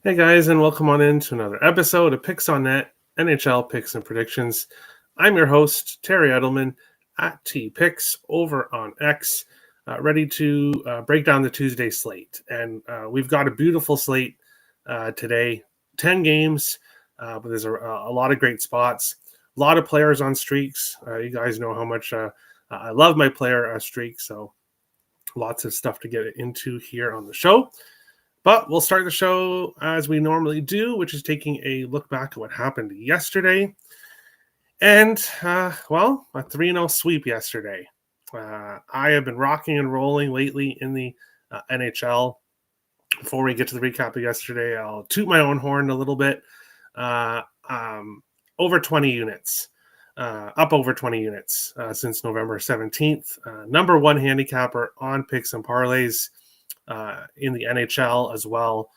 Hey guys, and welcome on in to another episode of Picks on Net, NHL Picks and Predictions. I'm your host, Terry Edelman at T Picks over on X, ready to break down the Tuesday slate. And we've got a beautiful slate today, 10 games, but there's a lot of great spots, a lot of players on streaks. You guys know how much I love my player streaks, so lots of stuff to get into here on the show. But we'll start the show as we normally do, which is taking a look back at what happened yesterday. And, a 3-0 sweep yesterday. I have been rocking and rolling lately in the NHL. Before we get to the recap of yesterday, I'll toot my own horn a little bit. Over 20 units. Up over 20 units since November 17th. Number one handicapper on picks and parlays. In the NHL as well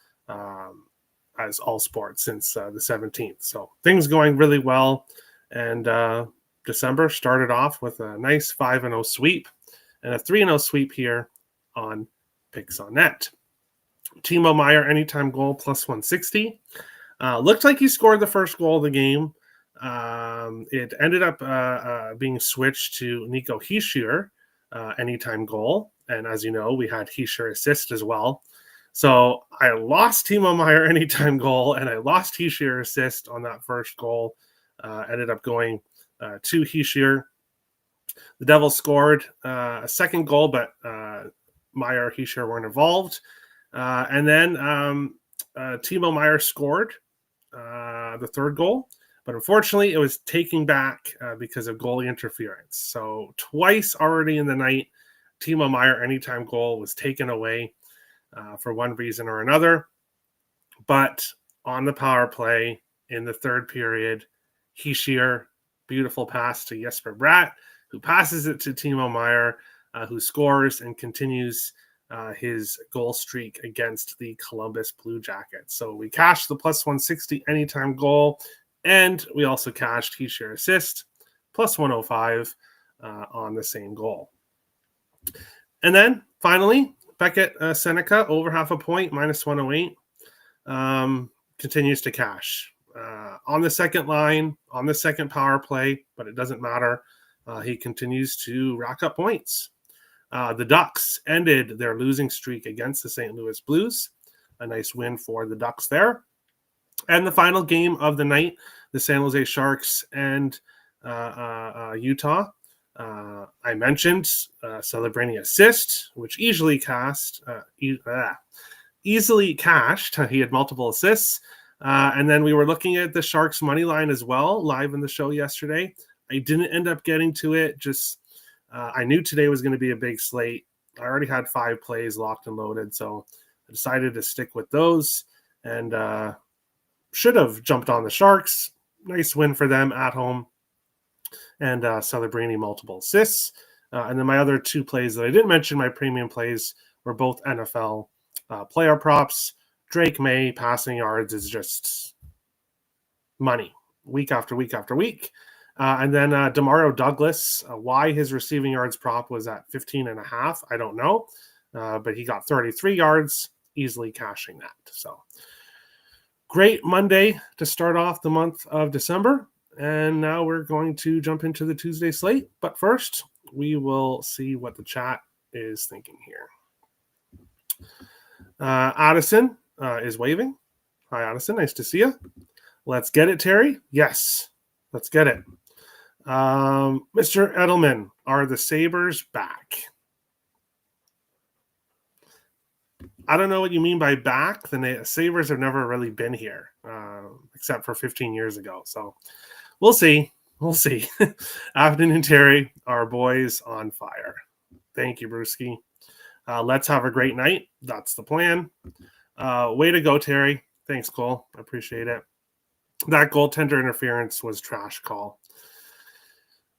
as all sports since the 17th. So things going really well. And December started off with a nice 5-0 sweep and a 3-0 sweep here on Picks on Net. Timo Meier, anytime goal, plus 160. Looked like he scored the first goal of the game. It ended up being switched to Nico Hischier, anytime goal. And as you know, we had Hischier assist as well. So I lost Timo Meier anytime goal, and I lost Hischier assist on that first goal. Ended up going to Hischier. The Devils scored a second goal, but Meier, Hischier weren't involved. And then Timo Meier scored the third goal. But unfortunately, it was taken back because of goalie interference. So twice already in the night, Timo Meier anytime goal was taken away for one reason or another. But on the power play in the third period, Hischier, beautiful pass to Jesper Bratt, who passes it to Timo Meier, who scores and continues his goal streak against the Columbus Blue Jackets. So we cashed the plus 160 anytime goal, and we also cashed Hischier assist, plus 105 on the same goal. And then finally, Beckett Seneca, over half a point, minus 108, continues to cash. On the second line, on the second power play, but it doesn't matter. He continues to rack up points. The Ducks ended their losing streak against the St. Louis Blues. A nice win for the Ducks there. And the final game of the night, the San Jose Sharks and Utah. I mentioned celebrating assist, which easily cashed. He had multiple assists. And then we were looking at the Sharks money line as well, live in the show yesterday. I didn't end up getting to it. Just I knew today was going to be a big slate. I already had 5 plays locked and loaded, so I decided to stick with those and should have jumped on the Sharks. Nice win for them at home. And Celebrini multiple assists. And then my other 2 plays that I didn't mention, my premium plays, were both NFL player props. Drake May passing yards is just money week after week after week. And then Demario Douglas, why his receiving yards prop was at 15.5, I don't know. But he got 33 yards, easily cashing that. So great Monday to start off the month of December. And now we're going to jump into the Tuesday slate. But first, we will see what the chat is thinking here. Addison is waving. Hi, Addison. Nice to see you. Let's get it, Terry. Yes, let's get it. Mr. Edelman, are the Sabres back? I don't know what you mean by back. The Sabres have never really been here, except for 15 years ago. So we'll see. We'll see. Afternoon, Terry. Our boys on fire. Thank you, Brewski. Let's have a great night. That's the plan. Way to go, Terry. Thanks, Cole. I appreciate it. That goaltender interference was trash call.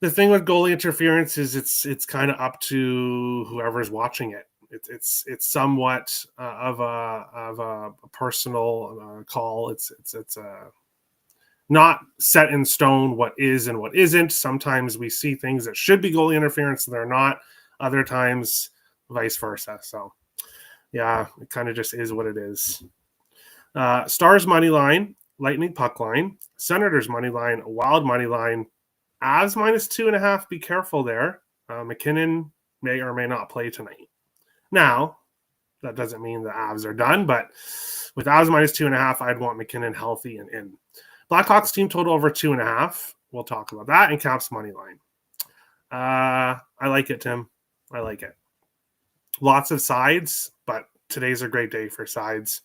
The thing with goalie interference is it's kind of up to whoever's watching it. It's somewhat of a personal call. It's not set in stone what is and what isn't. Sometimes we see things that should be goalie interference and they're not. Other times, vice versa. So, yeah, it kind of just is what it is. Stars money line, Lightning puck line, Senators money line, Wild money line, Avs -2.5. Be careful there. McKinnon may or may not play tonight. Now, that doesn't mean the Avs are done, but with Avs -2.5, I'd want McKinnon healthy and in. Blackhawks team total over 2.5. We'll talk about that. And Caps money line. I like it, Tim. I like it. Lots of sides, but today's a great day for sides.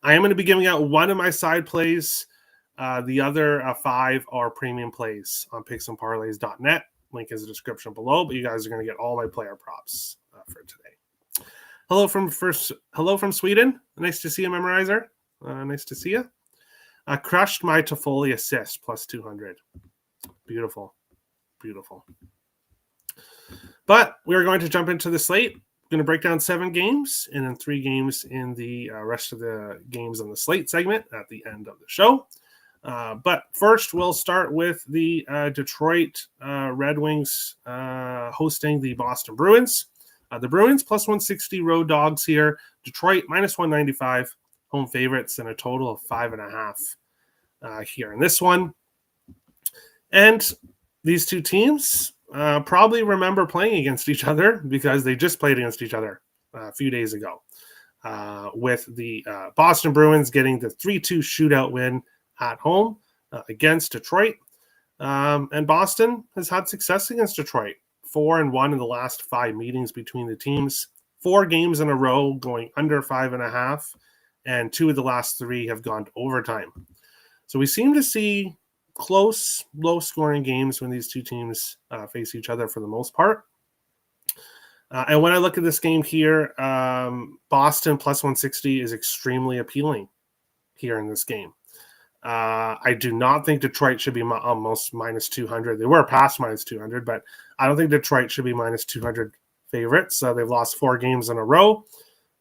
I am going to be giving out one of my side plays. The other 5 are premium plays on picksandparlays.net. Link is in the description below, but you guys are going to get all my player props for today. Hello from Sweden. Nice to see you, Memorizer. Nice to see you. Crushed my Toffoli assist plus 200. Beautiful. Beautiful. But we're going to jump into the slate. Going to break down 7 games and then 3 games in the rest of the games on the slate segment at the end of the show. But first, we'll start with the Detroit Red Wings hosting the Boston Bruins. The Bruins plus 160 road dogs here. Detroit minus 195 home favorites and a total of 5.5 here in this one. And these two teams probably remember playing against each other because they just played against each other a few days ago with the Boston Bruins getting the 3-2 shootout win at home against Detroit. And Boston has had success against Detroit. 4-1 in the last 5 meetings between the teams. 4 games in a row going under 5.5. And 2 of the last 3 have gone to overtime. So we seem to see close, low-scoring games when these two teams face each other for the most part. And when I look at this game here, Boston plus 160 is extremely appealing here in this game. I do not think Detroit should be almost minus 200. They were past minus 200, but I don't think Detroit should be minus 200 favorites. They've lost 4 games in a row.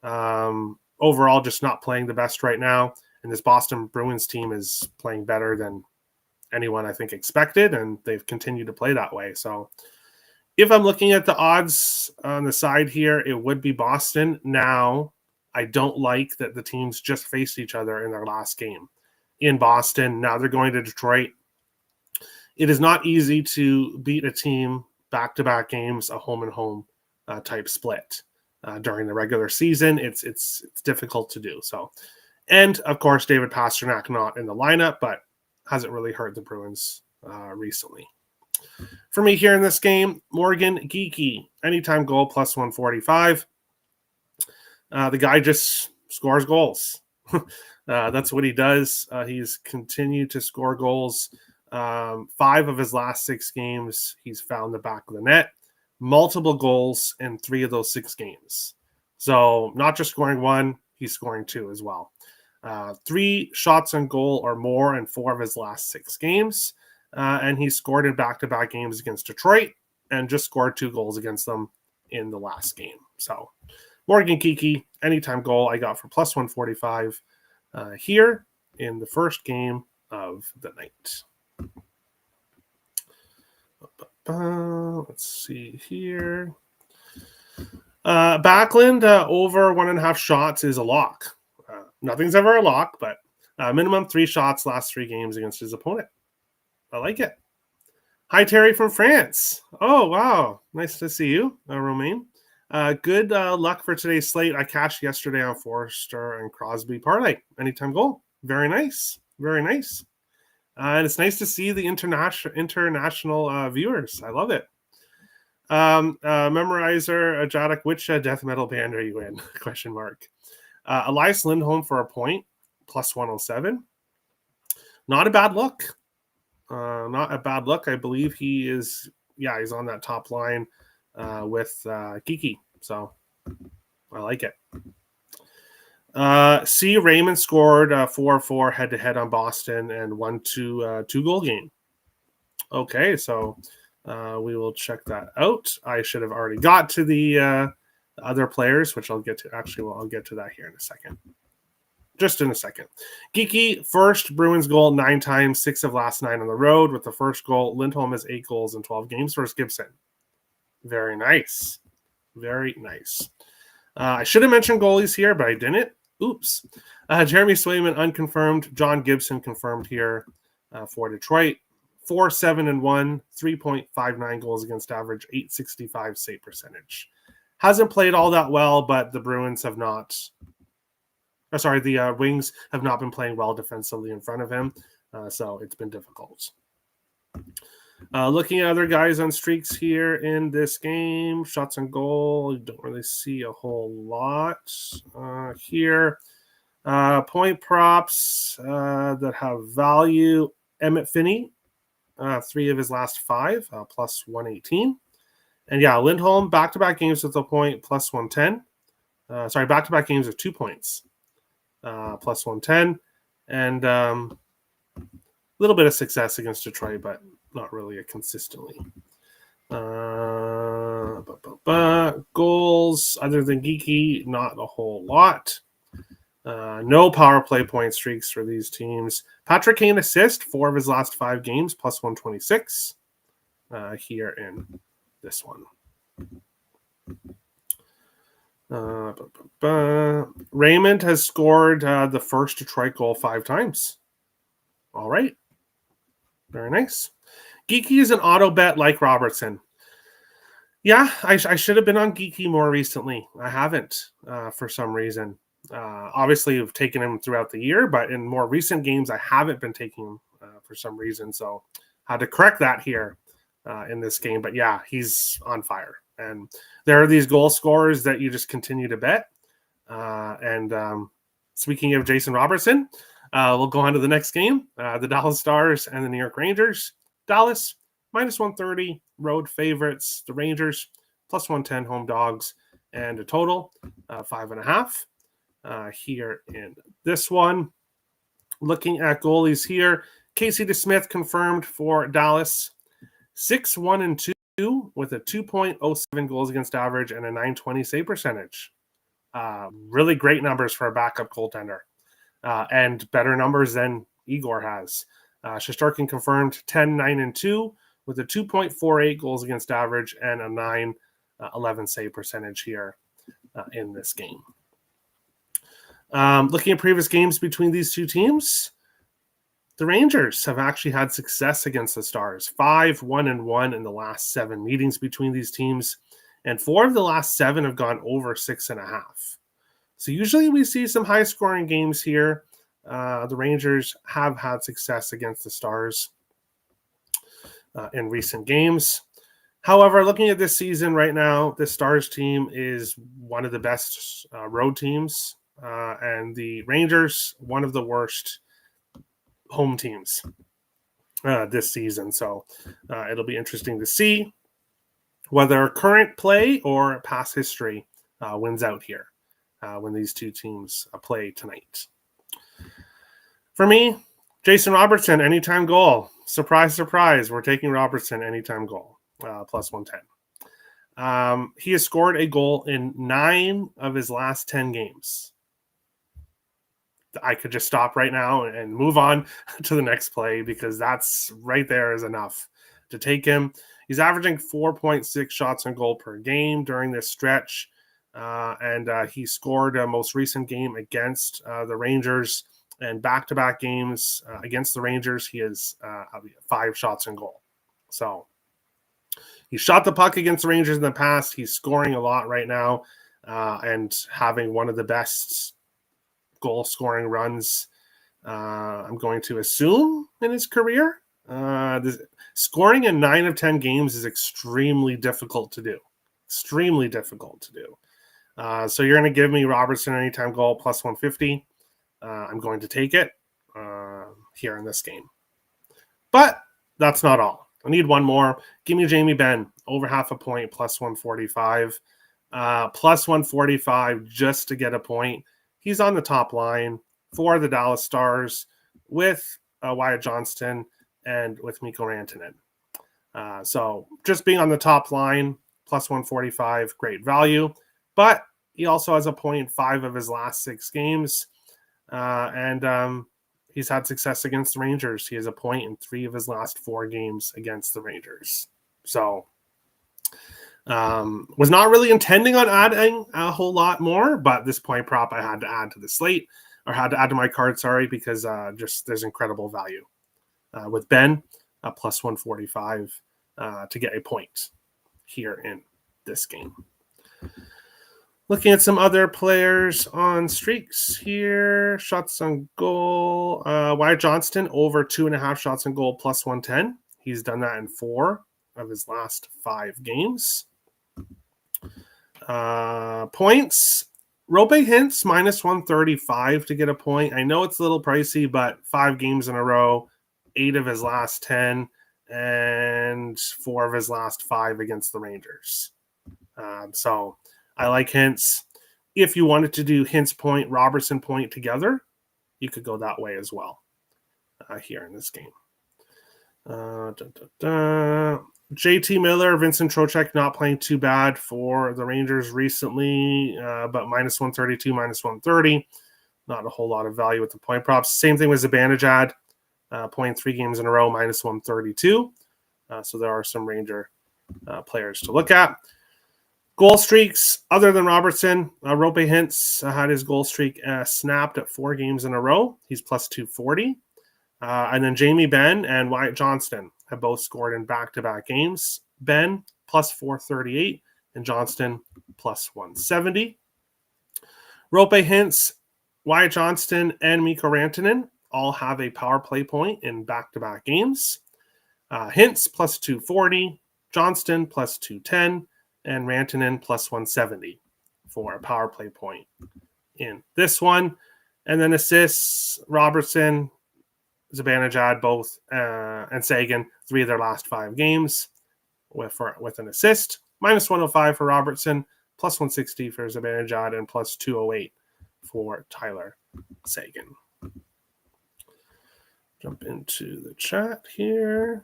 Overall, just not playing the best right now. And this Boston Bruins team is playing better than anyone, I think, expected, and they've continued to play that way. So if I'm looking at the odds on the side here, it would be Boston. Now, I don't like that the teams just faced each other in their last game in Boston. Now they're going to Detroit. It is not easy to beat a team back-to-back games, a home-and-home type split during the regular season. It's difficult to do. So, and of course, David Pastrnak not in the lineup, but hasn't really hurt the Bruins recently. For me here in this game, Morgan Geekie, anytime goal plus 145. The guy just scores goals. That's what he does. He's continued to score goals. 5 of his last 6 games, he's found the back of the net. Multiple goals in 3 of those 6 games. So not just scoring 1, he's scoring 2 as well. 3 shots on goal or more in 4 of his last 6 games. And he scored in back-to-back games against Detroit and just scored 2 goals against them in the last game. So Morgan Geekie, anytime goal I got for plus 145 here in the first game of the night. Let's see here. Backlund over 1.5 shots is a lock. Nothing's ever a lock, but minimum 3 shots last 3 games against his opponent. I like it. Hi, Terry from France. Oh, wow. Nice to see you, Romain. Good luck for today's slate. I cashed yesterday on Forrester and Crosby parlay. Anytime goal. Very nice. Very nice. And it's nice to see the international viewers. I love it. Memorizer, Jadok, which death metal band are you in? Question mark. Elias Lindholm for a point, plus 107. Not a bad look. Not a bad look. I believe he is, he's on that top line with Geekie. So I like it. C. Raymond scored 4-4 head-to-head on Boston and won 2-goal game. Okay, so we will check that out. I should have already got to the other players, which I'll get to. Actually, well, I'll get to that here in a second. Just in a second. Geekie, first Bruins goal 9 times, 6 of last 9 on the road. With the first goal, Lindholm has 8 goals in 12 games versus Gibson. Very nice. Very nice. I should have mentioned goalies here, but I didn't. Oops. Jeremy Swayman unconfirmed. John Gibson confirmed here for Detroit. 4-7-1, 3.59 goals against average, 865 save percentage. Hasn't played all that well, but the Bruins have not. The Wings have not been playing well defensively in front of him, so it's been difficult. Looking at other guys on streaks here in this game, shots on goal, you don't really see a whole lot here. Point props that have value. Emmett Finney, 3 of his last 5, plus 118. And yeah, Lindholm, back-to-back games with a point, plus 110. Back-to-back games with 2 points, plus 110. And a little bit of success against Detroit, but not really a consistently. Goals, other than Geeky, not a whole lot. No power play point streaks for these teams. Patrick Kane assist, 4 of his last 5 games, plus 126 here in this one. Raymond has scored the first Detroit goal 5 times. All right. Very nice. Geeky is an auto bet like Robertson. Yeah, I should have been on Geeky more recently. I haven't for some reason. Obviously, I've taken him throughout the year, but in more recent games, I haven't been taking him for some reason. So I had to correct that here in this game. But yeah, he's on fire. And there are these goal scorers that you just continue to bet. Speaking of Jason Robertson, we'll go on to the next game. The Dallas Stars and the New York Rangers. Dallas, minus 130, road favorites. The Rangers, plus 110, home dogs. And a total, 5.5 here in this one. Looking at goalies here, Casey DeSmith confirmed for Dallas. 6-1-2 with a 2.07 goals against average and a 920 save percentage. Really great numbers for a backup goaltender. And better numbers than Igor has. Shesterkin confirmed 10-9-2 with a 2.48 goals against average and a 911 save percentage here in this game. Looking at previous games between these two teams, the Rangers have actually had success against the Stars. 5-1-1 in the last 7 meetings between these teams, and 4 of the last 7 have gone over 6.5. So usually we see some high-scoring games here. The Rangers have had success against the Stars in recent games. However, looking at this season right now, the Stars team is one of the best road teams, and the Rangers, one of the worst home teams this season. So it'll be interesting to see whether current play or past history wins out here when these two teams play tonight. For me, Jason Robertson, anytime goal. Surprise, surprise. We're taking Robertson anytime goal, plus 110. He has scored a goal in 9 of his last 10 games. I could just stop right now and move on to the next play because that's right there is enough to take him. He's averaging 4.6 shots on goal per game during this stretch. And he scored a most recent game against the Rangers, and back-to-back games against the Rangers, he has 5 shots on goal. So he shot the puck against the Rangers in the past. He's scoring a lot right now and having one of the best goal scoring runs, I'm going to assume, in his career. Scoring in 9 of 10 games is extremely difficult to do. Extremely difficult to do. So you're going to give me Robertson anytime goal plus 150. I'm going to take it here in this game. But that's not all. I need one more. Give me Jamie Benn, over half a point, plus 145. Plus 145 just to get a point. He's on the top line for the Dallas Stars with Wyatt Johnston and with Mikko Rantanen. So just being on the top line, plus 145, great value. But he also has a point in 5 of his last 6 games. And he's had success against the Rangers. He has a point in 3 of his last 4 games against the Rangers. So was not really intending on adding a whole lot more, but this point prop I had to add to the slate. or had to add to my card, sorry, because just there's incredible value with Ben plus 145 to get a point here in this game. Looking at some other players on streaks here. Shots on goal. Wyatt Johnston over 2.5 shots on goal plus 110. He's done that in 4 of his last 5 games. Points. Rope Hintz minus 135 to get a point. I know it's a little pricey, but 5 games in a row, 8 of his last 10, and 4 of his last 5 against the Rangers. So I like Hintz. If you wanted to do Hintz point, Robertson point together, you could go that way as well here in this game. JT Miller, Vincent Trocheck not playing too bad for the Rangers recently, but minus 132, minus 130. Not a whole lot of value with the point props. Same thing with Zibanejad, playing 3 games in a row, minus 132. So there are some Ranger players to look at. Goal streaks, other than Robertson, Rope Hintz had his goal streak snapped at 4 games in a row. He's plus 240. And then Jamie Benn and Wyatt Johnston have both scored in back-to-back games. Benn plus 438 and Johnston plus 170. Rope Hintz, Wyatt Johnston, and Mikko Rantanen all have a power play point in back-to-back games. Hintz plus 240, Johnston plus 210, and Rantanen plus 170 for a power play point in this one. And then assists, Robertson, Zibanejad, both, and Sagan, 3 of their last 5 games with an assist. Minus 105 for Robertson, plus 160 for Zibanejad, and plus 208 for Tyler Sagan. Jump into the chat here.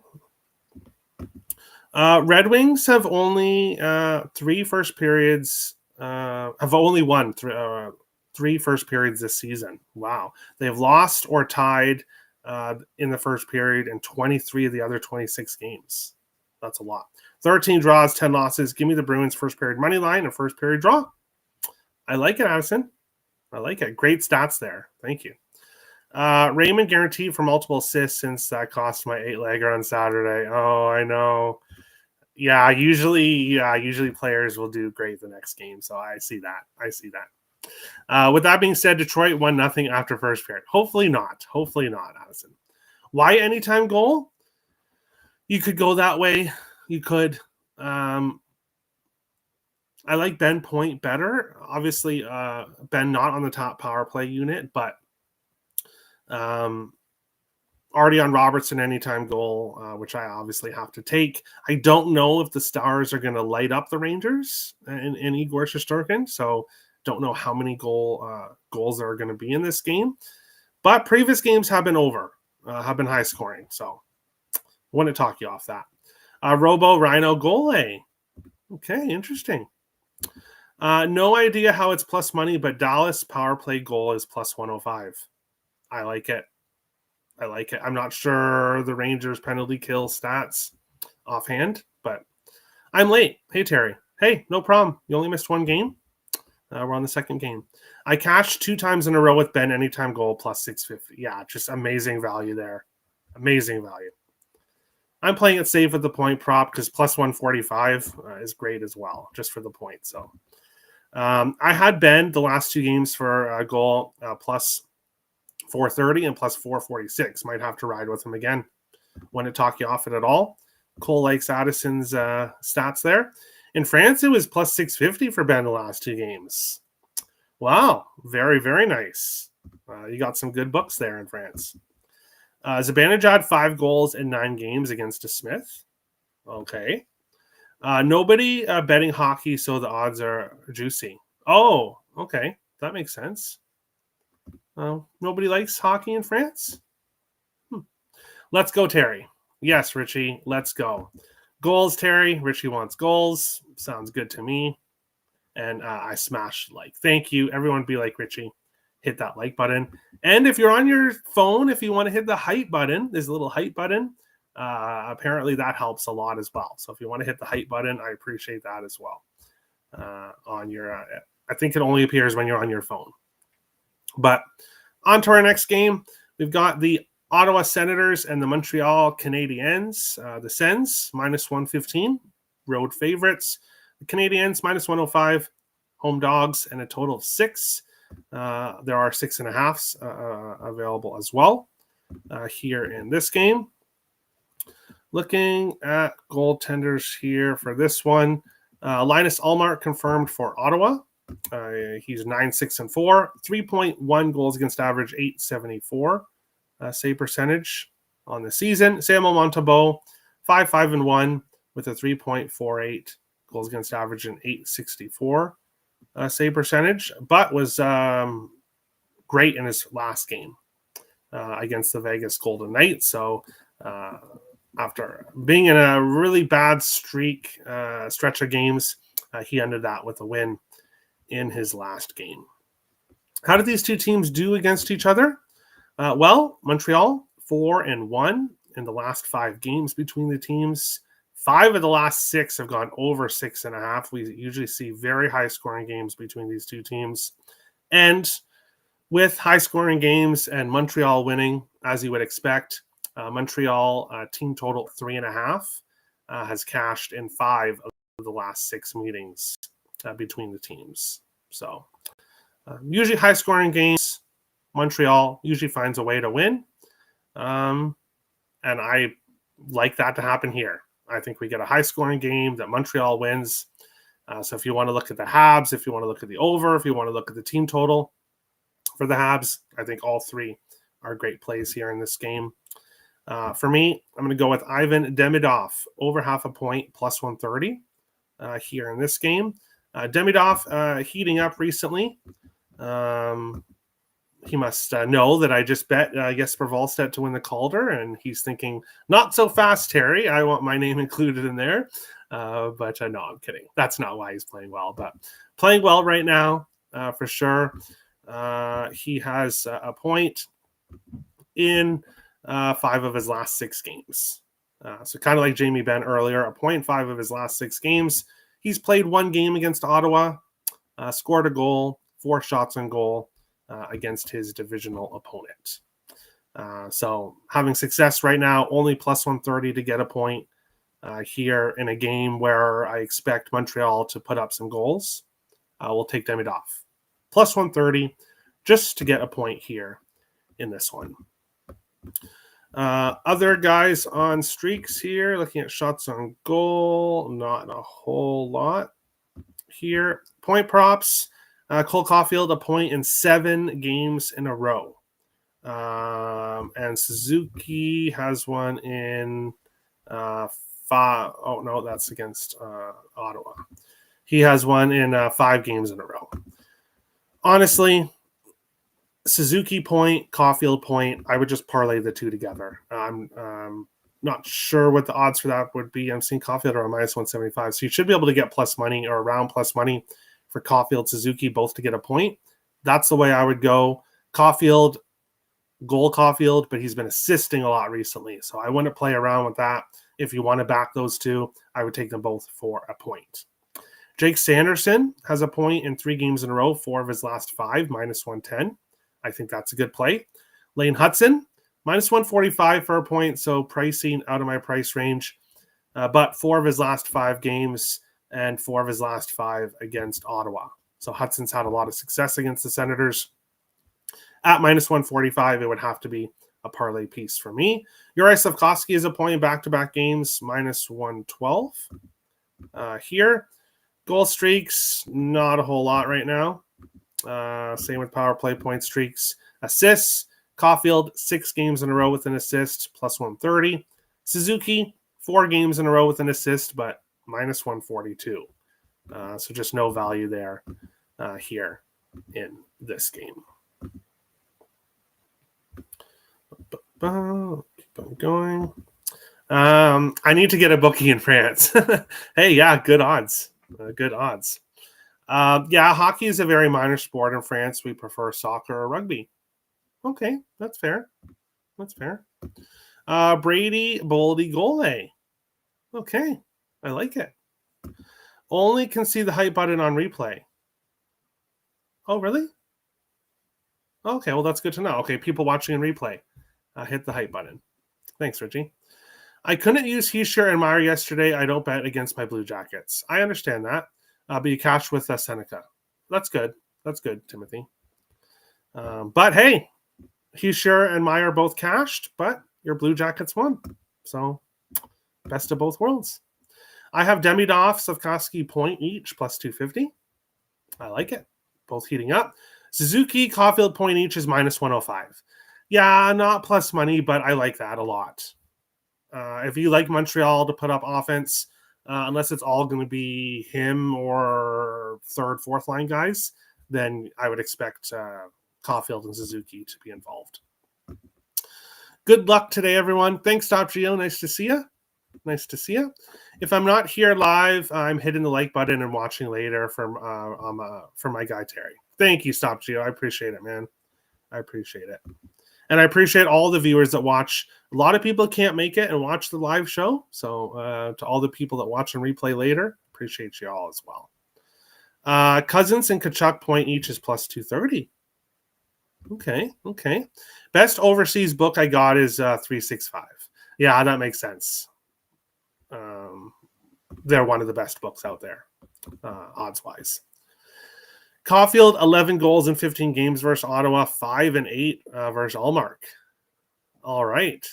Red Wings have only 3 first periods, have only won 3 first periods this season. Wow. They've lost or tied in the first period in 23 of the other 26 games. That's a lot. 13 draws, 10 losses. Give me the Bruins first period money line and first period draw. I like it, Addison. I like it. Great stats there. Thank you. Raymond guaranteed for multiple assists since that cost my 8-legger on Saturday. Oh, I know. Yeah, usually players will do great the next game. So I see that. With that being said, Detroit won nothing after first period. Hopefully not, Addison. Why anytime goal? You could go that way. You could. I like Ben Point better. Obviously, Ben not on the top power play unit, but already on Robertson anytime goal, which I obviously have to take. I don't know if the Stars are going to light up the Rangers and Igor Shesterkin, so don't know how many goals there are going to be in this game. But previous games have been have been high scoring, so I want to talk you off that. Robo Rhino goalie. Okay, interesting. No idea how it's plus money, but Dallas power play goal is plus 105. I like it. I'm not sure the Rangers penalty kill stats offhand, but I'm late. Hey, Terry. Hey, no problem. You only missed 1 game. We're on the 2nd game. I cashed 2 times in a row with Ben anytime goal plus 650. Yeah, just amazing value there. Amazing value. I'm playing it safe with the point prop because plus 145 is great as well, just for the point. So I had Ben the last 2 games for a goal plus 430 and plus 446. Might have to ride with him again. Want to talk you off it at all? Cole likes Addison's stats there. In France, it was plus 650 for Ben the last 2 games. Wow. Very, very nice. You got some good books there in France. Zibanejad 5 goals in 9 games against a Smith. Okay. Nobody betting hockey, so the odds are juicy. Oh, okay. That makes sense. Nobody likes hockey in France? Let's go, Terry. Yes, Richie, let's go. Goals, Terry. Richie wants goals. Sounds good to me. And I smashed like. Thank you. Everyone be like Richie. Hit that like button. And if you're on your phone, if you want to hit the hype button, there's a little hype button. Apparently that helps a lot as well. So if you want to hit the hype button, I appreciate that as well. On your, I think it only appears when you're on your phone. But On to our next game. We've got the Ottawa Senators and the Montreal Canadiens. The Sens, minus 115, road favorites. The Canadiens, minus 105, home dogs, and a total of 6. There are 6.5s available as well here in this game. Looking at goaltenders here for this one, Linus Ullmark confirmed for Ottawa. He's 9-6-4, 3.1 goals against average, 874 save percentage on the season. Samuel Montembeault, 5-5-1 with a 3.48 goals against average and 864 save percentage, but was great in his last game against the Vegas Golden Knights. So after being in a really bad stretch of games, he ended that with a win in his last game. How did these two teams do against each other? Well, Montreal 4-1 in the last 5 games between the teams. 5 of the last 6 have gone over 6.5. We usually see very high scoring games between these two teams. And with high scoring games and Montreal winning, as you would expect, Montreal team total 3.5 has cashed in 5 of the last 6 meetings between the teams. So usually high scoring games, Montreal usually finds a way to win. And I like that to happen here. I think we get a high scoring game that Montreal wins. So if you want to look at the Habs, if you want to look at the over, if you want to look at the team total for the Habs, I think all 3 are great plays here in this game. For me, I'm going to go with Ivan Demidov, over half a point, plus 130 here in this game. Demidov heating up recently. He must know that I just bet Jesper Wallstedt to win the Calder, and he's thinking, not so fast, Terry. I want my name included in there. But no, I'm kidding. That's not why he's playing well. But playing well right now, for sure. He has a point in 5 of his last 6 games. So kind of like Jamie Benn earlier, a point 5 of his last 6 games. He's played 1 game against Ottawa, scored a goal, 4 shots on goal against his divisional opponent. So having success right now, only plus 130 to get a point here in a game where I expect Montreal to put up some goals. We'll take Demidov. Plus 130 just to get a point here in this one. Other guys on streaks here, looking at shots on goal, not a whole lot here. Point props, Cole Caulfield, a point in 7 games in a row. And Suzuki has one in 5. Oh, no, that's against Ottawa. He has one in 5 games in a row. Honestly, Suzuki point, Caulfield point, I would just parlay the 2 together. I'm not sure what the odds for that would be. I'm seeing Caulfield around minus 175. So you should be able to get plus money or around plus money for Caulfield, Suzuki, both to get a point. That's the way I would go. Caulfield, goal Caulfield, but he's been assisting a lot recently. So I wouldn't play around with that. If you want to back those 2, I would take them both for a point. Jake Sanderson has a point in 3 games in a row, 4 of his last 5, minus 110. I think that's a good play. Lane Hudson, minus 145 for a point, so pricing out of my price range. But 4 of his last 5 games and 4 of his last 5 against Ottawa. So Hudson's had a lot of success against the Senators. At minus 145, it would have to be a parlay piece for me. Juraj Slafkovsky is a point in back-to-back games, minus 112 here. Goal streaks, not a whole lot right now. Same with power play point streaks. Assists, Caulfield, 6 games in a row with an assist, plus 130. Suzuki, 4 games in a row with an assist, but minus 142. So just no value there here in this game. Keep on going. I need to get a bookie in France. Hey, yeah, good odds. Good odds. Yeah, hockey is a very minor sport in France. We prefer soccer or rugby. Okay, that's fair. That's fair. Brady Boldy Gole. Okay, I like it. Only can see the hype button on replay. Oh, really? Okay, well, that's good to know. Okay, people watching in replay, hit the hype button. Thanks, Richie. I couldn't use Heischer and Meyer yesterday. I don't bet against my Blue Jackets. I understand that. But you cashed with Seneca. That's good. That's good, Timothy. But hey, Heischer and Meyer both cashed, but your Blue Jackets won. So, best of both worlds. I have Demidov, Slavkovsky point each, plus 250. I like it. Both heating up. Suzuki, Caulfield point each is minus 105. Yeah, not plus money, but I like that a lot. If you like Montreal to put up offense, unless it's all going to be him or third, fourth line guys, then I would expect Caulfield and Suzuki to be involved. Good luck today, everyone. Thanks, Top Geo. Nice to see you. Nice to see you. If I'm not here live, I'm hitting the like button and watching later from my guy Terry. Thank you, Stop Geo. I appreciate it, man. I appreciate it. And I appreciate all the viewers that watch. A lot of people can't make it and watch the live show. So to all the people that watch and replay later, appreciate you all as well. Cousins and Kachuk point each is plus 230. Okay. Best overseas book I got is 365. Yeah, that makes sense. They're one of the best books out there, odds-wise. Caulfield, 11 goals in 15 games versus Ottawa, 5 and 8 versus Allmark. All right.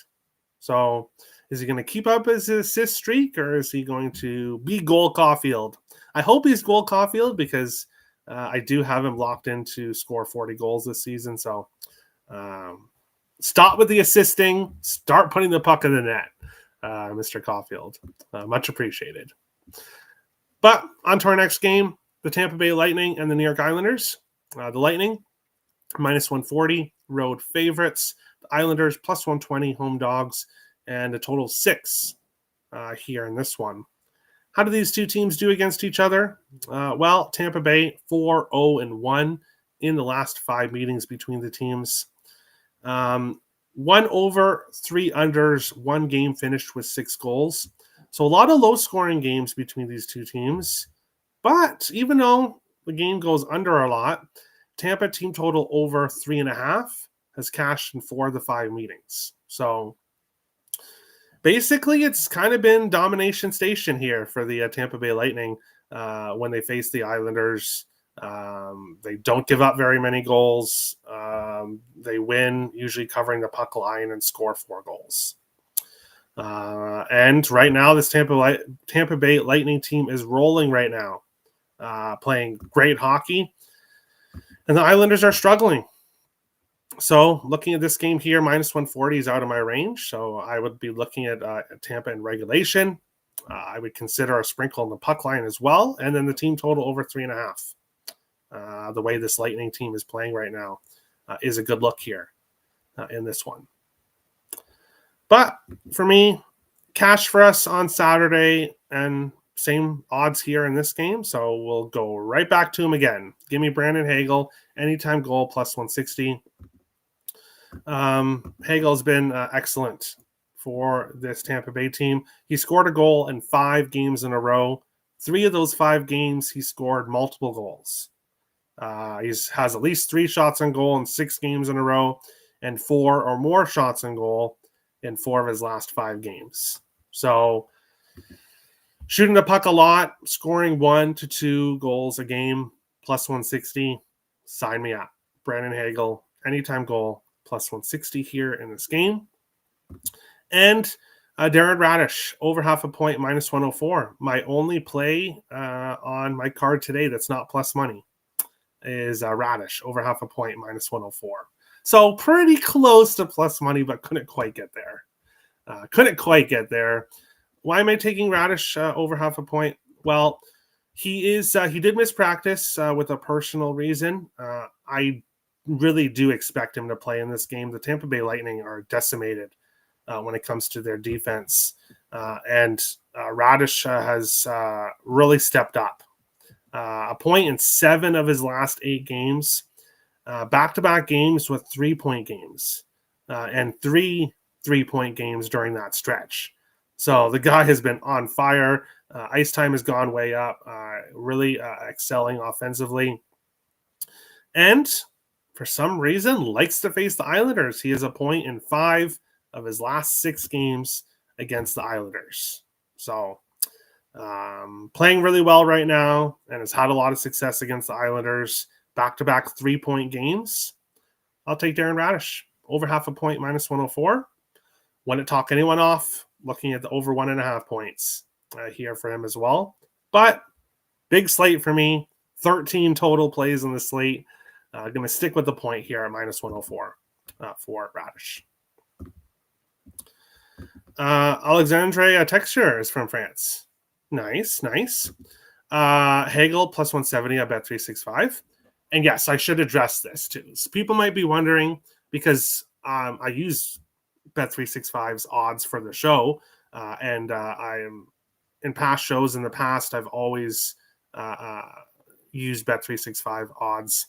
So is he going to keep up his assist streak, or is he going to be goal Caulfield? I hope he's goal Caulfield because I do have him locked in to score 40 goals this season. So stop with the assisting. Start putting the puck in the net, Mr. Caulfield. Much appreciated. But on to our next game, the Tampa Bay Lightning and the New York Islanders. The Lightning, minus 140, road favorites. The Islanders, plus 120, home dogs, and a total 6 here in this one. How do these two teams do against each other? Well, Tampa Bay, 4-0-1 in the last 5 meetings between the teams. 1 over, 3 unders, 1 game finished with 6 goals. So a lot of low-scoring games between these two teams. But even though the game goes under a lot, Tampa team total over 3.5 has cashed in 4 of the 5 meetings. So basically, it's kind of been domination station here for the Tampa Bay Lightning when they face the Islanders. They don't give up very many goals. They win, usually covering the puck line, and score 4 goals. And right now, this Tampa Bay Lightning team is rolling right now, playing great hockey. And the Islanders are struggling. So looking at this game here, minus 140 is out of my range. So I would be looking at Tampa in regulation. I would consider a sprinkle in the puck line as well. And then the team total over 3.5. The way this Lightning team is playing right now is a good look here in this one. But for me, cash for us on Saturday and same odds here in this game. So we'll go right back to him again. Give me Brandon Hagel, anytime goal, plus 160. Hagel's been excellent for this Tampa Bay team. He scored a goal in 5 games in a row. 3 of those 5 games, he scored multiple goals. He has at least 3 shots on goal in 6 games in a row and 4 or more shots on goal in 4 of his last 5 games. So shooting the puck a lot, scoring 1 to 2 goals a game, plus 160, sign me up. Brandon Hagel, anytime goal, plus 160 here in this game. And Darren Radish, over half a point, minus 104. My only play on my card today that's not plus money is Radish, over half a point, minus 104. So pretty close to plus money, but couldn't quite get there. Why am I taking Radish over half a point? Well, he did miss practice with a personal reason. I really do expect him to play in this game. The Tampa Bay Lightning are decimated when it comes to their defense. And Radish has really stepped up. A point in 7 of his last 8 games. Back-to-back games with 3-point games. And 3 3-point games during that stretch. So the guy has been on fire. Ice time has gone way up. Really excelling offensively. And for some reason, likes to face the Islanders. He has a point in 5 of his last 6 games against the Islanders. So, playing really well right now and has had a lot of success against the Islanders. Back-to-back 3-point games. I'll take Darren Radish. Over half a point, minus 104. Wouldn't talk anyone off. Looking at the over 1.5 points here for him as well. But big slate for me. 13 total plays on the slate. Going to stick with the point here at minus 104 for Radish. Alexandre Texture is from France. Nice. Hagel plus 170 at Bet365. And yes, I should address this too. So people might be wondering, because I use Bet365's odds for the show, and I am in past shows in the past, I've always used Bet365 odds.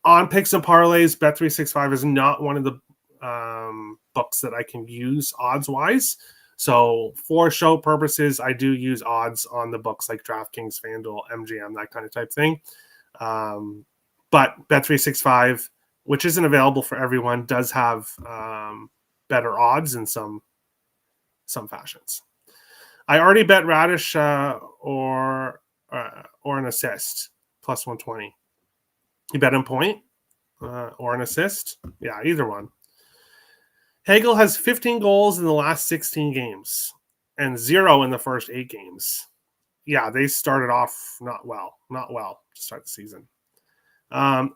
On picks and parlays, Bet365 is not one of the books that I can use odds-wise. So for show purposes, I do use odds on the books like DraftKings, FanDuel, MGM, that kind of type thing. But Bet365, which isn't available for everyone, does have better odds in some fashions. I already bet Radish or an assist plus 120. You bet him point or an assist? Yeah, either one. Hagel has 15 goals in the last 16 games and 0 in the first 8 games. Yeah, they started off not well to start the season.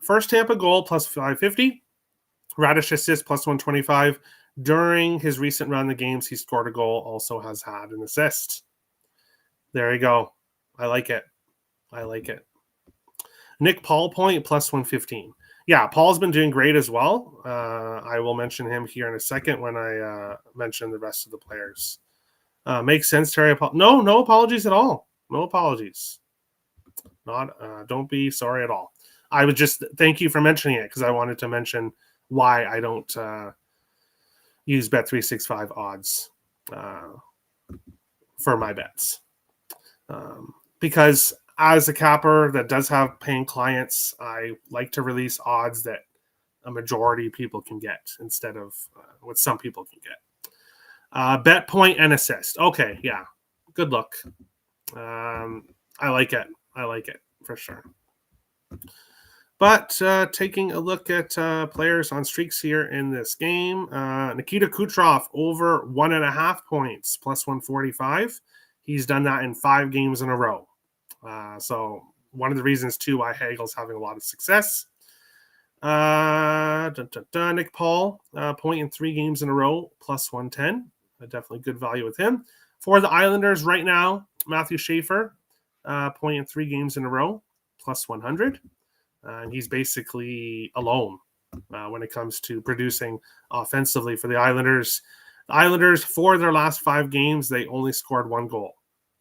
First Tampa goal plus 550. Radish assist plus 125. During his recent run of games, he scored a goal, also has had an assist. There you go. I like it. Nick Paul point plus 115. Yeah, Paul's been doing great as well. I will mention him here in a second when I mention the rest of the players. Makes sense, Terry. No apologies at all. No apologies. Don't be sorry at all. I would just thank you for mentioning it because I wanted to mention why I don't use Bet365 odds for my bets. Because as a capper that does have paying clients, I like to release odds that a majority of people can get instead of what some people can get. Bet point and assist. Okay, yeah. Good look. I like it for sure. But taking a look at players on streaks here in this game, Nikita Kucherov over 1.5 points, plus 145. He's done that in 5 games in a row. So one of the reasons, too, why Hagel's having a lot of success. Nick Paul, point in 3 games in a row, plus 110. Definitely good value with him. For the Islanders right now, Matthew Schaefer, point in 3 games in a row, plus 100. And he's basically alone when it comes to producing offensively for the Islanders. The Islanders, for their last 5 games, they only scored 1 goal.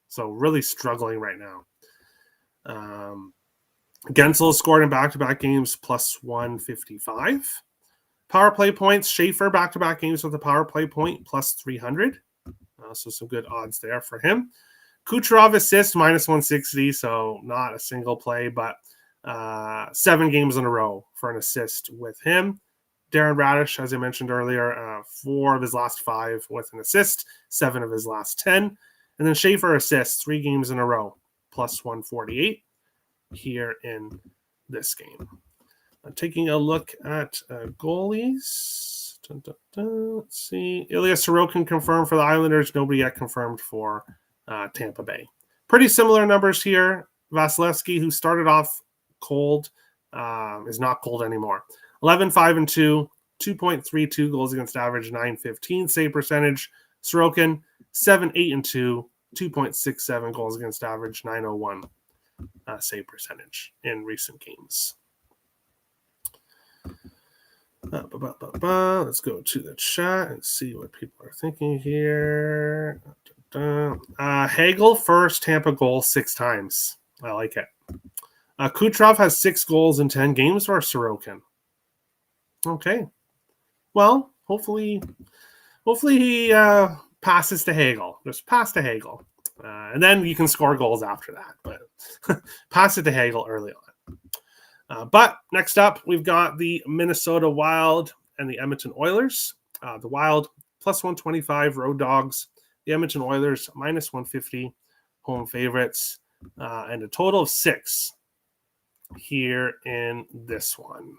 So really struggling right now. Gensel scored in back-to-back games, plus 155. Power play points, Schaefer back-to-back games with a power play point, plus 300. So some good odds there for him. Kucherov assist, minus 160, so not a single play, but 7 games in a row for an assist with him. Darren Radish, as I mentioned earlier, 4 of his last 5 with an assist, 7 of his last 10. And then Schaefer assists 3 games in a row, plus 148 here in this game. Taking a look at goalies. Let's see. Ilya Sorokin confirmed for the Islanders. Nobody yet confirmed for Tampa Bay. Pretty similar numbers here. Vasilevsky, who started off cold, is not cold anymore. 11-5-2, 2.32 goals against average, 915 save percentage. Sorokin, 7-8-2, 2.67 goals against average, 901 save percentage in recent games. Let's go to the chat and see what people are thinking here. Hagel first Tampa goal 6 times. I like it. Kucherov has 6 goals in 10 games for Sorokin. Okay. Well, hopefully he passes to Hagel. Just pass to Hagel. And then you can score goals after that. But pass it to Hagel early But next up, we've got the Minnesota Wild and the Edmonton Oilers. The Wild plus 125 road dogs. The Edmonton Oilers minus 150 home favorites. And a total of 6 here in this one.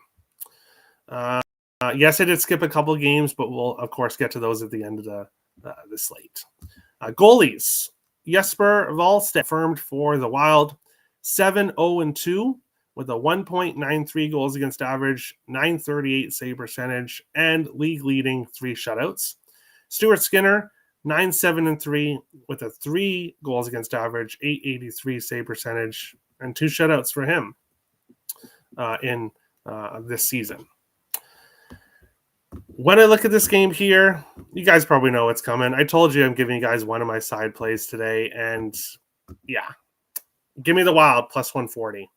Yes, I did skip a couple games, but we'll, of course, get to those at the end of the slate. Goalies. Jesper Wallstedt confirmed for the Wild. 7-0-2 with a 1.93 goals against average, 938 save percentage, and league-leading 3 shutouts. Stuart Skinner, 9-7-3 with a 3 goals against average, 883 save percentage, and 2 shutouts for him in this season. When I look at this game here, you guys probably know what's coming. I told you I'm giving you guys one of my side plays today, and yeah, give me the Wild plus 140.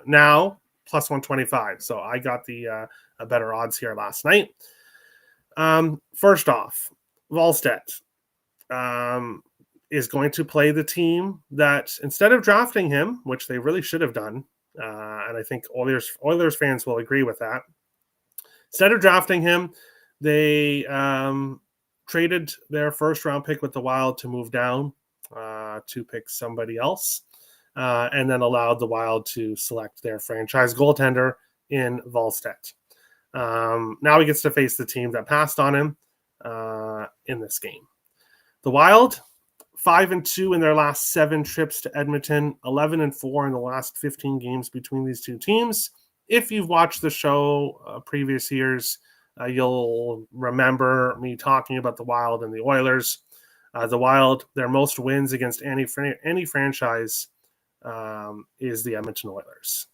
Now plus 125. So I got the better odds here last night. First off, Wallstedt is going to play the team that instead of drafting him, which they really should have done, and I think Oilers fans will agree with that. Instead of drafting him, they traded their first-round pick with the Wild to move down to pick somebody else, and then allowed the Wild to select their franchise goaltender in Wallstedt. Now he gets to face the team that passed on him in this game. The Wild, 5-2 in their last 7 trips to Edmonton, 11-4 in the last 15 games between these two teams. If you've watched the show previous years, you'll remember me talking about the Wild and the Oilers. The Wild, their most wins against any franchise is the Edmonton Oilers.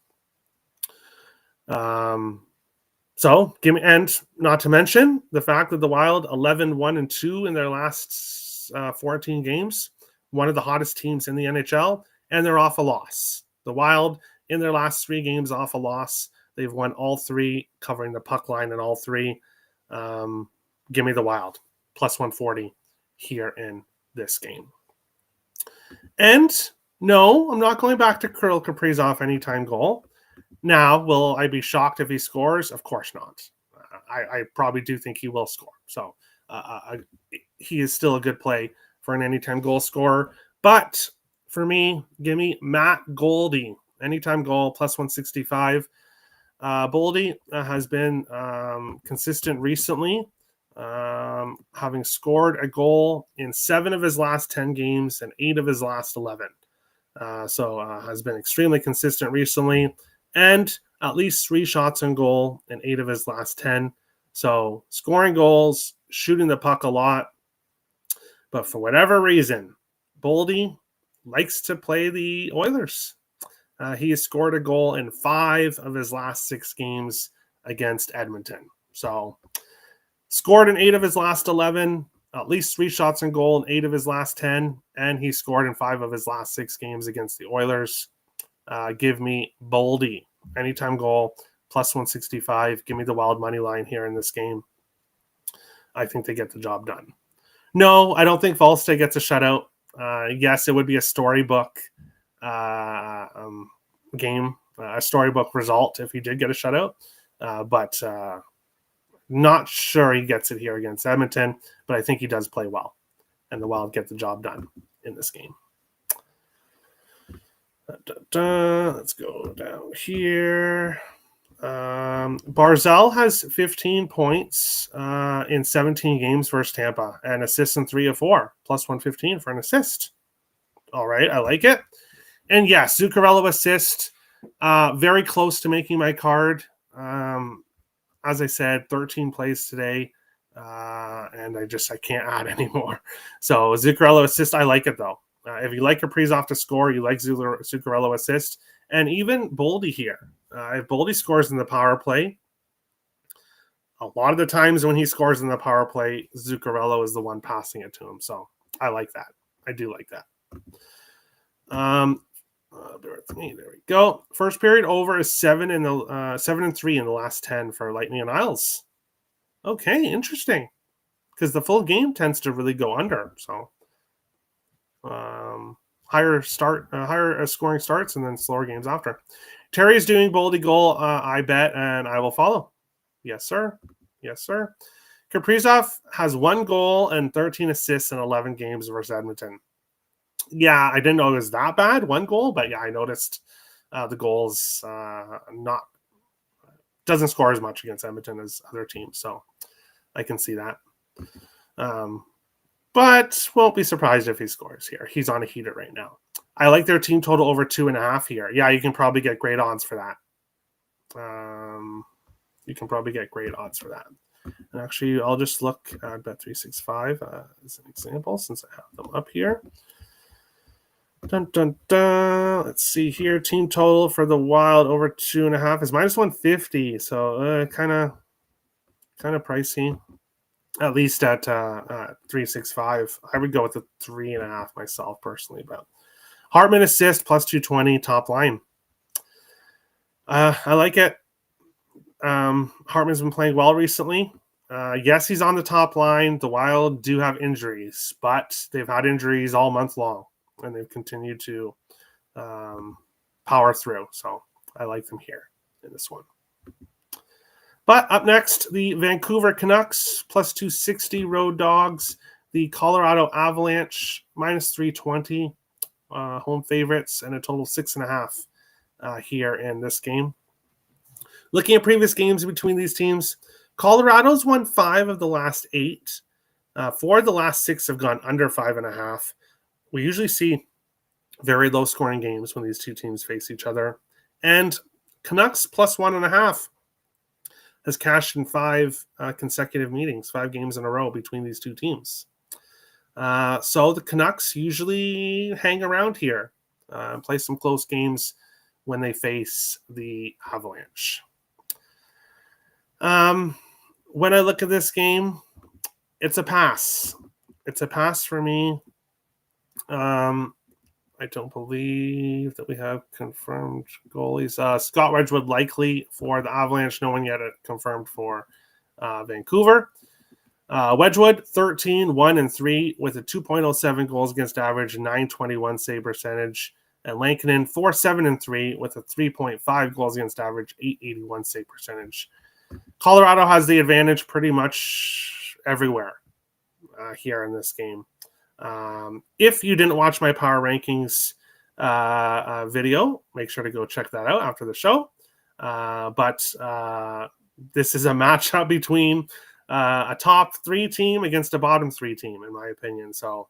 So give me, and not to mention the fact that the Wild 11-1-2 in their last 14 games, one of the hottest teams in the NHL, and they're off a loss. The Wild, in their last 3 games, off a loss. They've won all 3, covering the puck line in all 3. Give me the Wild, plus 140 here in this game. And no, I'm not going back to Kirill Kaprizov anytime goal. Now, will I be shocked if he scores? Of course not. I probably do think he will score. So he is still a good play for an anytime goal scorer. But for me, give me Matt Goldie. Anytime goal, plus 165. Boldy has been consistent recently, having scored a goal in 7 of his last 10 games and 8 of his last 11. So has been extremely consistent recently, and at least 3 shots on goal in 8 of his last 10. So scoring goals, shooting the puck a lot. But for whatever reason, Boldy likes to play the Oilers. He has scored a goal in 5 of his last 6 games against Edmonton. So scored in 8 of his last 11, at least 3 shots on goal in 8 of his last 10, and he scored in 5 of his last 6 games against the Oilers. Give me Boldy. Anytime goal, plus 165. Give me the Wild money line here in this game. I think they get the job done. No, I don't think Wallstedt gets a shutout. Yes, it would be a storybook game, a storybook result if he did get a shutout. But not sure he gets it here against Edmonton, but I think he does play well. And the Wild get the job done in this game. Let's go down here. Barzal has 15 points in 17 games versus Tampa, and assists in 3 of 4, plus 115 for an assist. All right, I like it. And yes, Zuccarello assist, very close to making my card. As I said, 13 plays today, and I can't add anymore. So Zuccarello assist, I like it though. If you like Kaprizov to score, you like Zuccarello assist, and even Boldy here. If Boldy scores in the power play, a lot of the times when he scores in the power play, Zuccarello is the one passing it to him. So I like that. I do like that. Bear with me. There we go. First period over is 7 and 3 in the last 10 for Lightning and Isles. Okay, interesting. Because the full game tends to really go under. So higher scoring starts and then slower games after. Terry is doing Boldy goal, I bet, and I will follow. Yes, sir. Yes, sir. Kaprizov has 1 goal and 13 assists in 11 games versus Edmonton. Yeah, I didn't know it was that bad, 1 goal, but yeah, I noticed the goals not doesn't score as much against Edmonton as other teams, so I can see that. But won't be surprised if he scores here. He's on a heater right now. I like their team total over 2.5 here. Yeah, you can probably get great odds for that. You can probably get great odds for that. And actually, I'll just look at Bet365 as an example since I have them up here. Dun, dun, dun. Let's see here. Team total for the Wild over 2.5 is minus 150. So kind of pricey. At least at 365. I would go with the 3.5 myself personally. But Hartman assist plus 220 top line. I like it. Hartman's been playing well recently. Yes, he's on the top line. The Wild do have injuries, but they've had injuries all month long, and they've continued to power through. So I like them here in this one. But up next, the Vancouver Canucks plus 260 road dogs. The Colorado Avalanche minus 320 home favorites, and a total 6.5 here in this game. Looking at previous games between these teams, Colorado's won 5 of the last 8. 4 of the last 6 have gone under 5.5. We usually see very low scoring games when these two teams face each other. And Canucks plus 1.5 has cashed in 5 consecutive meetings, 5 games in a row between these two teams. So the Canucks usually hang around here, play some close games when they face the Avalanche. When I look at this game, it's a pass. It's a pass for me. I don't believe that we have confirmed goalies. Scott Wedgwood likely for the Avalanche. No one yet confirmed for Vancouver. Wedgwood, 13, 1, and 3 with a 2.07 goals against average, 921 save percentage. And Lankinen, 4, 7, and 3 with a 3.5 goals against average, 881 save percentage. Colorado has the advantage pretty much everywhere here in this game. If you didn't watch my power rankings video, make sure to go check that out after the show. But this is a matchup between a top 3 team against a bottom 3 team, in my opinion. So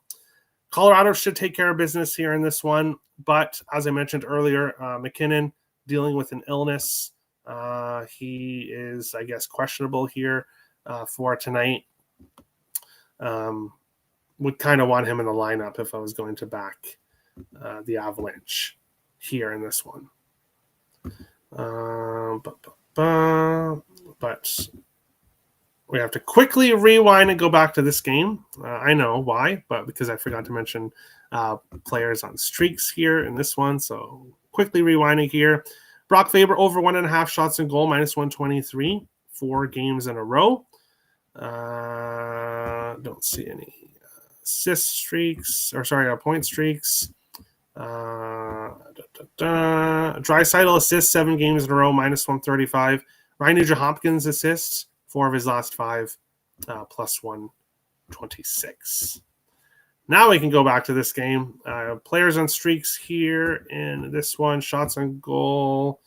Colorado should take care of business here in this one. But as I mentioned earlier, McKinnon dealing with an illness. He is, I guess, questionable here for tonight. Would kind of want him in the lineup if I was going to back the Avalanche here in this one. But we have to quickly rewind and go back to this game. I know why, but because I forgot to mention players on streaks here in this one. So quickly rewinding here. Brock Faber over 1.5 shots in goal, minus 123, 4 games in a row. Don't see any assist streaks, point streaks. Draisaitl assists 7 games in a row, minus 135. Ryan Nugent-Hopkins assists 4 of his last 5, plus 126. Now we can go back to this game. Players on streaks here in this one. Shots on goal.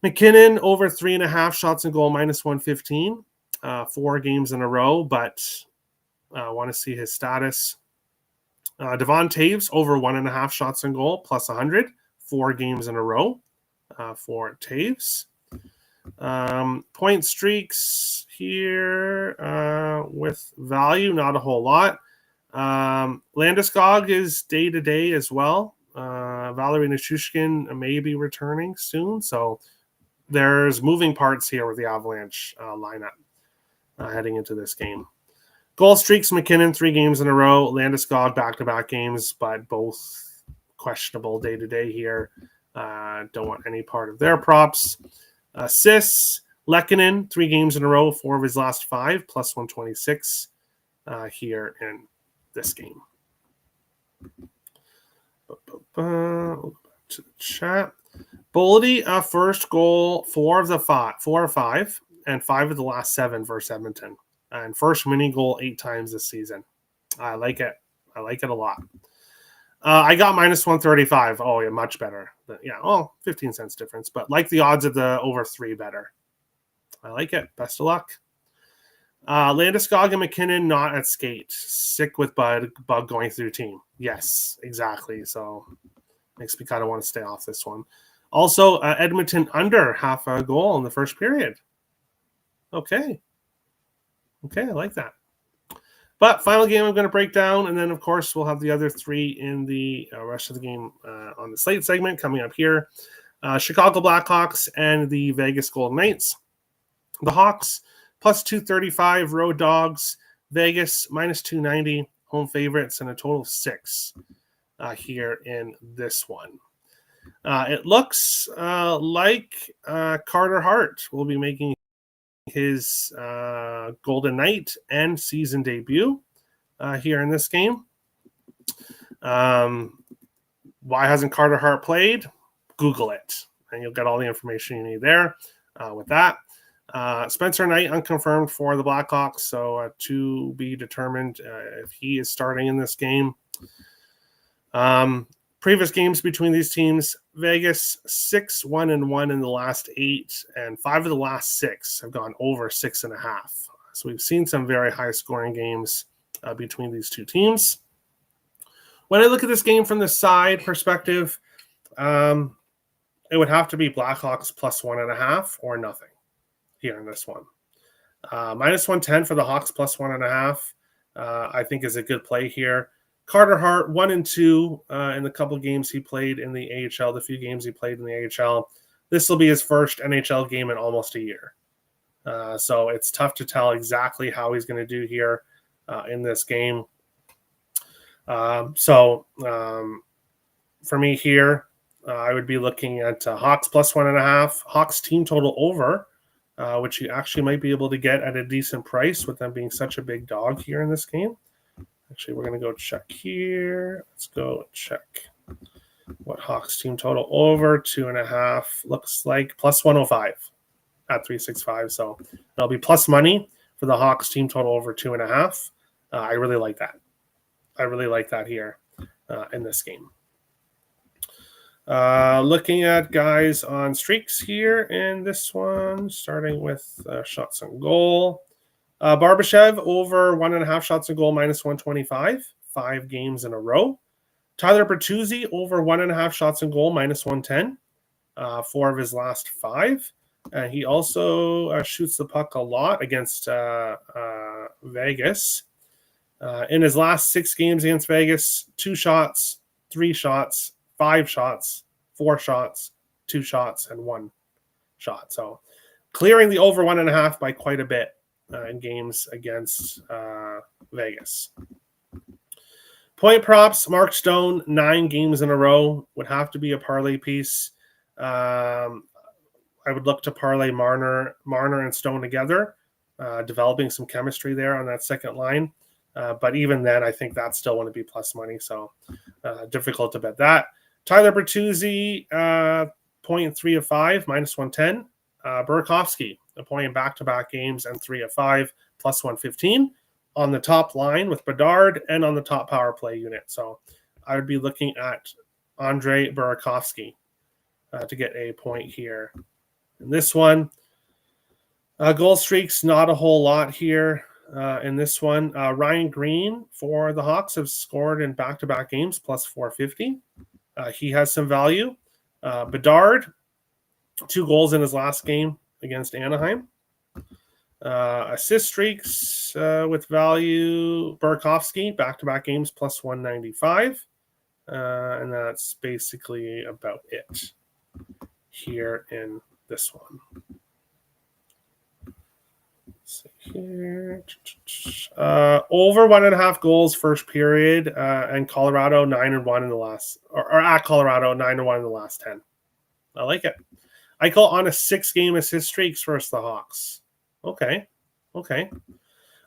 McKinnon over 3.5 shots on goal, minus 115. 4 games in a row, but I want to see his status. Devon Taves over 1.5 shots on goal, plus 100. 4 games in a row for Taves. Point streaks here with value, not a whole lot. Landeskog is day-to-day as well. Valerie Nichushkin may be returning soon, so there's moving parts here with the Avalanche lineup heading into this game. Goal streaks, McKinnon 3 games in a row. Landeskog back-to-back games, but both questionable day-to-day here. Don't want any part of their props. Assists, Lehkonen 3 games in a row, 4 of his last 5, plus 126 here in this game. To the chat. Boldy, first goal, four or five, and 5 of the last 7 versus Edmonton. And first mini goal 8 times this season. I like it. I like it a lot. I got minus 135. Oh, yeah, much better. Yeah, 15 cents difference, but like the odds of the over 3 better. I like it. Best of luck. Landeskog and McKinnon not at skate. Sick with bug going through team. Yes, exactly. So makes me kind of want to stay off this one. Also, Edmonton under half a goal in the first period. Okay, I like that. But final game I'm going to break down, and then, of course, we'll have the other 3 in the rest of the game on the slate segment coming up here. Chicago Blackhawks and the Vegas Golden Knights. The Hawks, plus 235, road dogs. Vegas, minus 290, home favorites, and a total of 6 here in this one. It looks like Carter Hart will be making his Golden Knight and season debut here in this game. Why hasn't Carter Hart played? Google it, and you'll get all the information you need there with that. Spencer Knight unconfirmed for the Blackhawks, so to be determined if he is starting in this game. Previous games between these teams, Vegas 6-1-1 in the last 8, and 5 of the last 6 have gone over 6.5. So we've seen some very high scoring games between these two teams. When I look at this game from the side perspective, it would have to be Blackhawks plus 1.5 or nothing here in this one. Minus 110 for the Hawks plus 1.5, I think is a good play here. Carter Hart, 1-2 in the couple games he played in the AHL, the few games he played in the AHL. This will be his first NHL game in almost a year. So it's tough to tell exactly how he's going to do here in this game. For me here, I would be looking at Hawks plus 1.5, Hawks team total over, which you actually might be able to get at a decent price with them being such a big dog here in this game. Actually, we're going to go check here. Let's go check what Hawks team total over 2.5 looks like. Plus 105 at 365. So that'll be plus money for the Hawks team total over 2.5. I really like that. I really like that here in this game. Looking at guys on streaks here in this one, starting with shots on goal. Barbashev over 1.5 shots on goal, minus 125, 5 games in a row. Tyler Bertuzzi over 1.5 shots on goal, minus 110, 4 of his last 5. He also shoots the puck a lot against Vegas. In his last 6 games against Vegas, 2 shots, 3 shots, 5 shots, 4 shots, 2 shots, and 1 shot. So clearing the over 1.5 by quite a bit in games against Vegas. Point props, Mark Stone, 9 games in a row. Would have to be a parlay piece. I would look to parlay Marner and Stone together, developing some chemistry there on that second line. But even then, I think that still want to be plus money. So difficult to bet that. Tyler Bertuzzi, 0.3 of 5, minus 110. Burakovsky, a point in back-to-back games and 3 of 5, plus 115 on the top line with Bedard and on the top power play unit. So I would be looking at Andrei Burakovsky to get a point here. In this one, goal streaks, not a whole lot here in this one. Ryan Green for the Hawks have scored in back-to-back games, plus 450. He has some value. Bedard, 2 goals in his last game against Anaheim. Assist streaks with value. Burakovsky, back-to-back games, plus 195. And that's basically about it here in this one. Let's see here. Over 1.5 goals first period, and Colorado 9-1 in the last, or at Colorado 9-1 in the last 10. I like it. I call on a 6-game assist streaks versus the Hawks. Okay.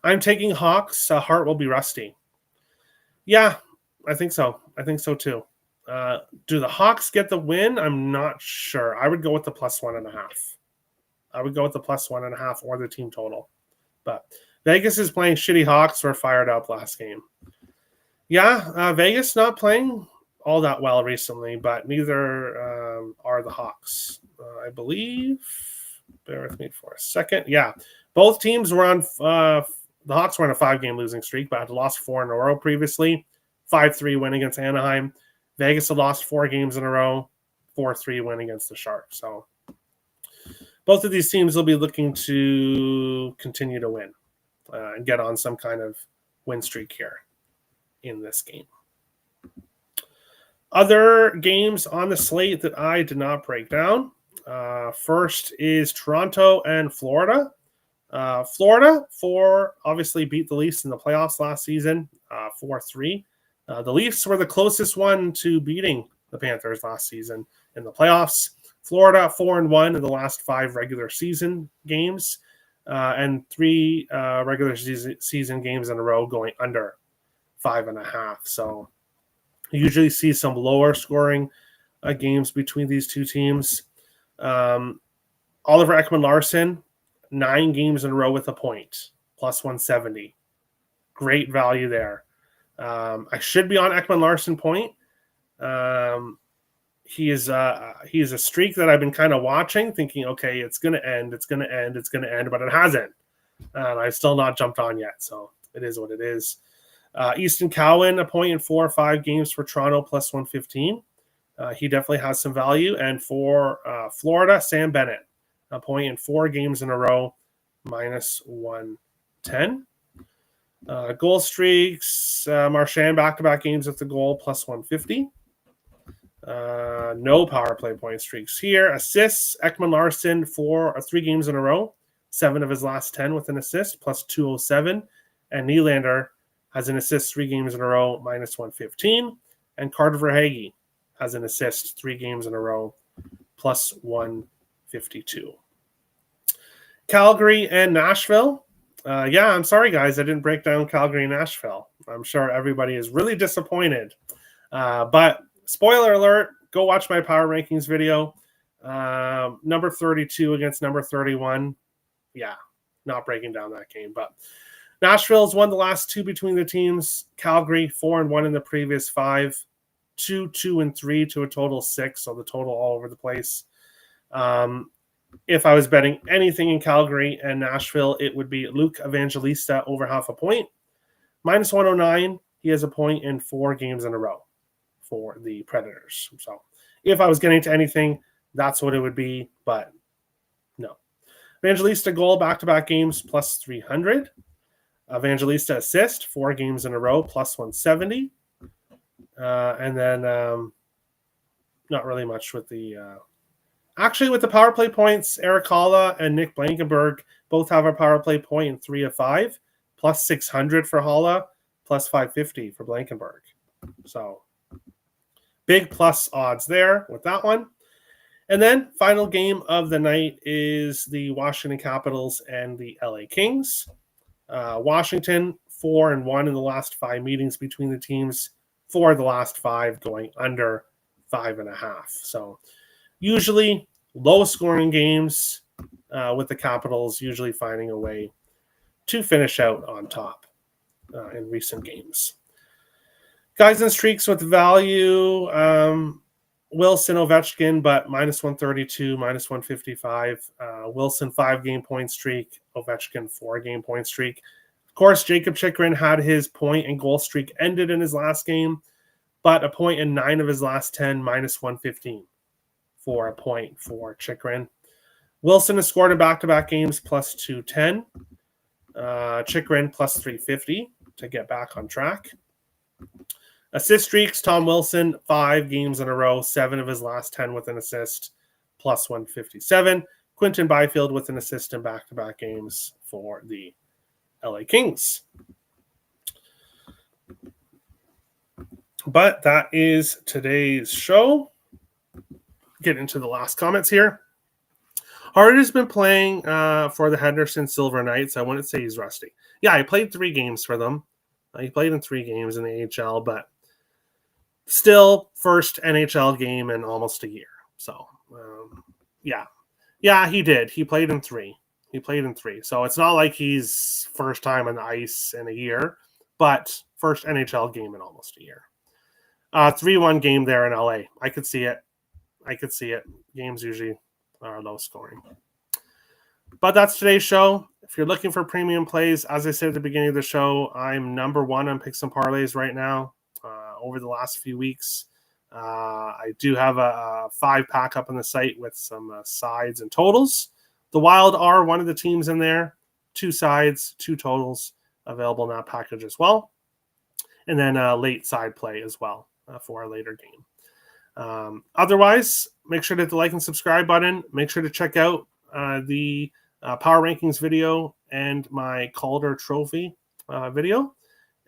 I'm taking Hawks. Hart will be rusty. Yeah, I think so. I think so too. Do the Hawks get the win? I'm not sure. I would go with the +1.5. I would go with the +1.5 or the team total. But Vegas is playing shitty Hawks. Were fired up last game. Yeah, Vegas not playing all that well recently, but neither are the Hawks. I believe. Bear with me for a second. Yeah, both teams were on. The Hawks were on a 5-game losing streak, but had lost 4 in a row previously. 5-3 win against Anaheim. Vegas had lost 4 games in a row. 4-3 win against the Sharks. So both of these teams will be looking to continue to win and get on some kind of win streak here in this game. Other games on the slate that I did not break down. First is Toronto and Florida. Florida obviously beat the Leafs in the playoffs last season, 4-3. The Leafs were the closest one to beating the Panthers last season in the playoffs. Florida 4-1 in the last 5 regular season games, and 3 regular season games in a row going under 5.5. So you usually see some lower scoring games between these two teams. Oliver Ekman-Larsson, 9 games in a row with a point, +170. Great value there. I should be on Ekman-Larsson point. He is a streak that I've been kind of watching, thinking, okay, it's going to end, but it hasn't. And I've still not jumped on yet, so it is what it is. Easton Cowan, a point in 4 or 5 games for Toronto, +115. He definitely has some value. And for Florida, Sam Bennett, a point in 4 games in a row, -110. Goal streaks, Marchand back-to-back games at the goal, +150. No power play point streaks here. Assists, Ekman-Larsson 3 games in a row, 7 of his last 10 with an assist, +207. And Nylander has an assist 3 games in a row, -115. And Carter Verhaeghe has an assist 3 games in a row, +152. Calgary and Nashville. I'm sorry, guys. I didn't break down Calgary and Nashville. I'm sure everybody is really disappointed. But spoiler alert, go watch my power rankings video. Number 32 against number 31. Yeah, not breaking down that game. But Nashville's won the last 2 between the teams. Calgary, 4-1 in the previous 5. 2-2-3 to a total 6. So the total all over the place. If I was betting anything in Calgary and Nashville, it would be Luke Evangelista over half a point. -109. He has a point in 4 games in a row for the Predators. So if I was getting to anything, that's what it would be, but no. Evangelista goal back-to-back games, +300. Evangelista assist, 4 games in a row, +170. And then not really much with the... Actually, with the power play points, Eric Haula and Nick Blankenburg both have a power play point in 3 of 5, +600 for Haula, +550 for Blankenburg. So big plus odds there with that one. And then final game of the night is the Washington Capitals and the LA Kings. Washington 4-1 in the last 5 meetings between the teams. 4 of the last 5 going under 5.5. So usually low-scoring games with the Capitals usually finding a way to finish out on top in recent games. Guys and streaks with value, Wilson, Ovechkin, but -132, -155. Wilson, 5-game point streak. Ovechkin, 4-game point streak. Of course, Jacob Chychrun had his point and goal streak ended in his last game, but a point in 9 of his last 10, -115 for a point for Chychrun. Wilson has scored in back-to-back games, +210. Chychrun, +350 to get back on track. Assist streaks, Tom Wilson, 5 games in a row, 7 of his last 10 with an assist, +157. Quinton Byfield with an assist in back-to-back games for the LA Kings. But that is today's show. Get into the last comments here. Hart has been playing for the Henderson Silver Knights. I wouldn't say he's rusty. Yeah, he played 3 games for them. He played in 3 games in the AHL, but still first NHL game in almost a year. So, yeah, he did. He played in 3. So it's not like he's first time on the ice in a year, but first NHL game in almost a year. 3-1 game there in LA. I could see it. Games usually are low scoring. But that's today's show. If you're looking for premium plays, as I said at the beginning of the show, I'm number 1 on picks and parlays right now. Over the last few weeks, I do have a 5-pack up on the site with some sides and totals. The Wild are one of the teams in there. 2 sides, 2 totals available in that package as well. And then a late side play as well for a later game. Otherwise, make sure to hit the like and subscribe button. Make sure to check out the Power Rankings video and my Calder Trophy video.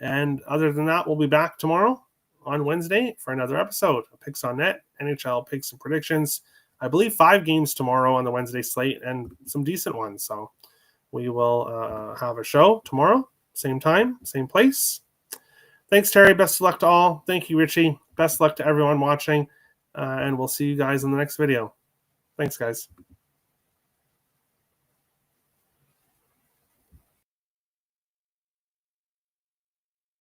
And other than that, we'll be back tomorrow on Wednesday for another episode of Picks on Net, NHL Picks and Predictions. I believe 5 games tomorrow on the Wednesday slate and some decent ones. So we will have a show tomorrow, same time, same place. Thanks, Terry. Best of luck to all. Thank you, Richie. Best of luck to everyone watching. And we'll see you guys in the next video. Thanks, guys.